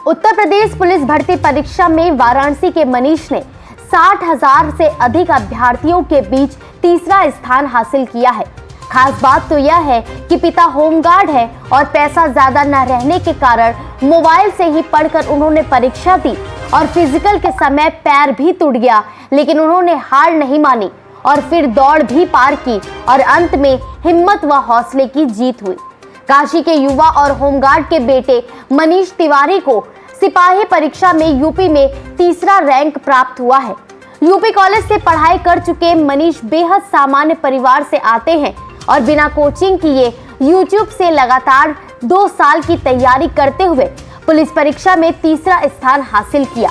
Uttar Pradesh police भर्ती परीक्षा में वाराणसी के मनीष ने 60,000 से अधिक अभ्यर्थियों के बीच तीसरा स्थान हासिल किया है। खास बात तो यह है कि पिता होमगार्ड है और पैसा ज्यादा न रहने के कारण मोबाइल से ही पढ़कर उन्होंने परीक्षा दी और फिजिकल के समय पैर भी टूट गया, लेकिन उन्होंने हार नहीं मानी और फिर दौड़ भी पार की और अंत में हिम्मत व हौसले की जीत हुई। काशी के युवा और होमगार्ड के बेटे मनीष तिवारी को सिपाही परीक्षा में यूपी में तीसरा रैंक प्राप्त हुआ है। यूपी कॉलेज से पढ़ाई कर चुके मनीष बेहद सामान्य परिवार से आते हैं और बिना कोचिंग किए यूट्यूब से लगातार 2 साल की तैयारी करते हुए पुलिस परीक्षा में तीसरा स्थान हासिल किया।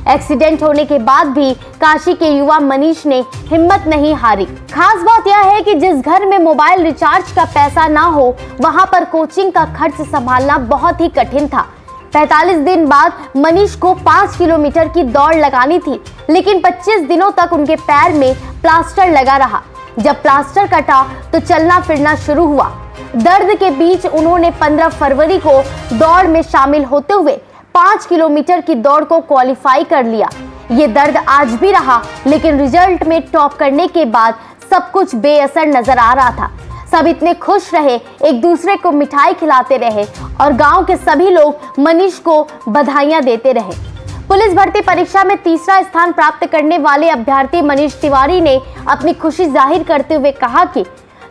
एक्सीडेंट होने के बाद भी काशी के युवा मनीष ने हिम्मत नहीं हारी। खास बात यह है कि जिस घर में मोबाइल रिचार्ज का पैसा ना हो, वहां पर कोचिंग का खर्च संभालना बहुत ही कठिन था। 45 दिन बाद मनीष को 5 किलोमीटर की दौड़ लगानी थी, लेकिन 25 दिनों तक उनके पैर में प्लास्टर लगा रहा। जब प्लास्टर कटा तो चलना फिरना शुरू हुआ। दर्द के बीच उन्होंने 15 फरवरी को दौड़ में शामिल होते हुए 5 किलोमीटर की दौड़ को क्वालिफाई कर लिया। ये दर्द आज भी रहा, लेकिन रिजल्ट में टॉप करने के बाद सब कुछ बेअसर नजर आ रहा था। सब इतने खुश रहे, एक दूसरे को मिठाई खिलाते रहे और गांव के सभी लोग मनीष को बधाइयां देते रहे। पुलिस भर्ती परीक्षा में तीसरा स्थान प्राप्त करने वाले अभ्यर्थी मनीष तिवारी ने अपनी खुशी जाहिर करते हुए कहा कि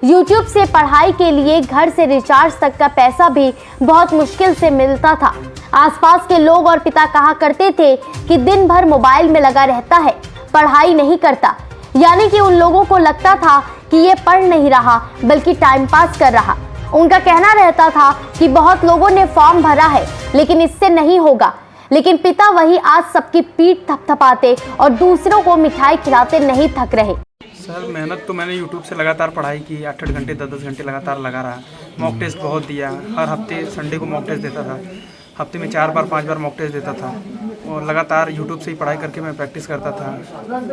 YouTube से पढ़ाई के लिए घर से रिचार्ज तक का पैसा भी बहुत मुश्किल से मिलता था। आसपास के लोग और पिता कहा करते थे कि दिन भर मोबाइल में लगा रहता है, पढ़ाई नहीं करता। यानी कि उन लोगों को लगता था कि ये पढ़ नहीं रहा बल्कि टाइम पास कर रहा। उनका कहना रहता था कि बहुत लोगों ने फॉर्म भरा है लेकिन इससे नहीं होगा, लेकिन पिता वही आज सबकी पीठ थपथपाते और दूसरों को मिठाई खिलाते नहीं थक रहे। सर मेहनत तो मैंने YouTube से लगातार पढ़ाई की, 8-8 घंटे 10-10 घंटे लगातार लगा रहा। मॉक टेस्ट बहुत दिया, हर हफ्ते संडे को मॉक टेस्ट देता था। हफ्ते में 4 बार 5 बार मॉक टेस्ट देता था और लगातार YouTube से ही पढ़ाई करके मैं प्रैक्टिस करता था।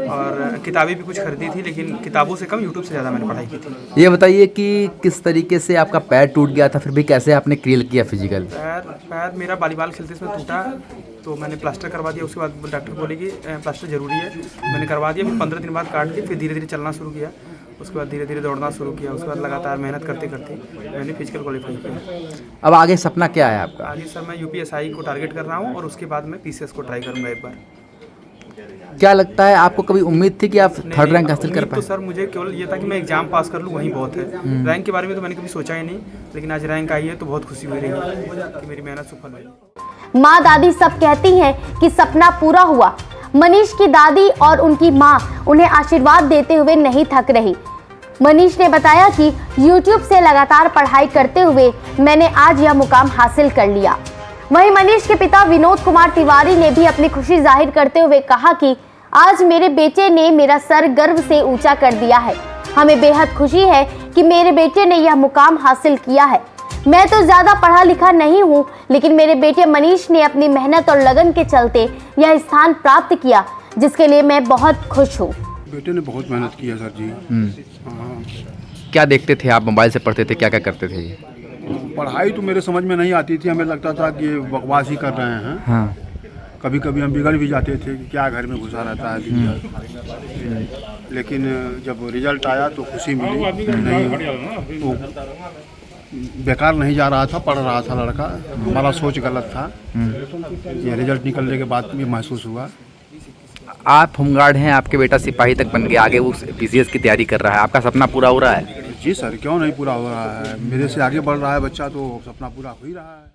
और किताबें भी कुछ खरीदी थी, लेकिन किताबों से कम YouTube से ज़्यादा मैंने पढ़ाई की थी। ये बताइए कि किस तरीके से आपका पैर टूट गया था, फिर भी कैसे आपने क्लियर किया फिजिकल? पैर मेरा वॉलीबॉल खेलते इसमें टूटा, तो मैंने प्लास्टर करवा दिया। उसके बाद डॉक्टर बोले कि प्लास्टर ज़रूरी है, मैंने करवा दिया। फिर 15 दिन बाद काट के फिर धीरे धीरे चलना शुरू किया। उसके बाद धीरे धीरे दौड़ना शुरू किया। उसके बाद लगातार मेहनत करते करते मैंने फिजिकल क्वालिफाई किया। अब आगे सपना क्या है आपका? आगे सर मैं UPSI को टारगेट कर रहा हूँ और उसके बाद मैं PCS को ट्राई करूँगा एक बार। क्या लगता है, आपको कभी उम्मीद थी कि आप थर्ड रैंक हासिल कर पाए? तो सर मुझे केवल ये था कि मैं एग्जाम पास कर लूँ, वही बहुत है। रैंक के बारे में तो मैंने कभी सोचा ही नहीं, लेकिन आज रैंक आई है तो बहुत खुशी हो रही है कि मेरी मेहनत सफल हुई। माँ दादी सब कहती हैं कि सपना पूरा हुआ। मनीष की दादी और उनकी माँ उन्हें आशीर्वाद देते हुए नहीं थक रही। मनीष ने बताया कि YouTube से लगातार पढ़ाई करते हुए मैंने आज यह मुकाम हासिल कर लिया। वहीं मनीष के पिता विनोद कुमार तिवारी ने भी अपनी खुशी जाहिर करते हुए कहा कि आज मेरे बेटे ने मेरा सर गर्व से ऊंचा कर दिया है। हमें बेहद खुशी है कि मेरे बेटे ने यह मुकाम हासिल किया है। मैं तो ज्यादा पढ़ा लिखा नहीं हूँ, लेकिन मेरे बेटे मनीष ने अपनी मेहनत और लगन के चलते यह स्थान प्राप्त किया, जिसके लिए मैं बहुत खुश हूँ। बेटे ने बहुत मेहनत की है सर जी। हाँ। क्या देखते थे आप, मोबाइल से पढ़ते थे, क्या क्या करते थे? पढ़ाई तो मेरे समझ में नहीं आती थी, हमें लगता था कि ये बकवास ही कर रहे हैं। हाँ। कभी कभी हम बिगड़ भी जाते थे कि क्या घर में घुसा रहता है। लेकिन जब रिजल्ट आया तो खुशी मिली। नहीं तो बेकार नहीं जा रहा था, पढ़ रहा था लड़का। हमारा सोच गलत था। ये रिजल्ट निकलने के बाद भी महसूस हुआ। आप होमगार्ड हैं, आपके बेटा सिपाही तक बन गया, आगे वो PCS की तैयारी कर रहा है, आपका सपना पूरा हो रहा है? जी सर, क्यों नहीं पूरा हो रहा है। मेरे से आगे बढ़ रहा है बच्चा, तो सपना पूरा हो ही रहा है।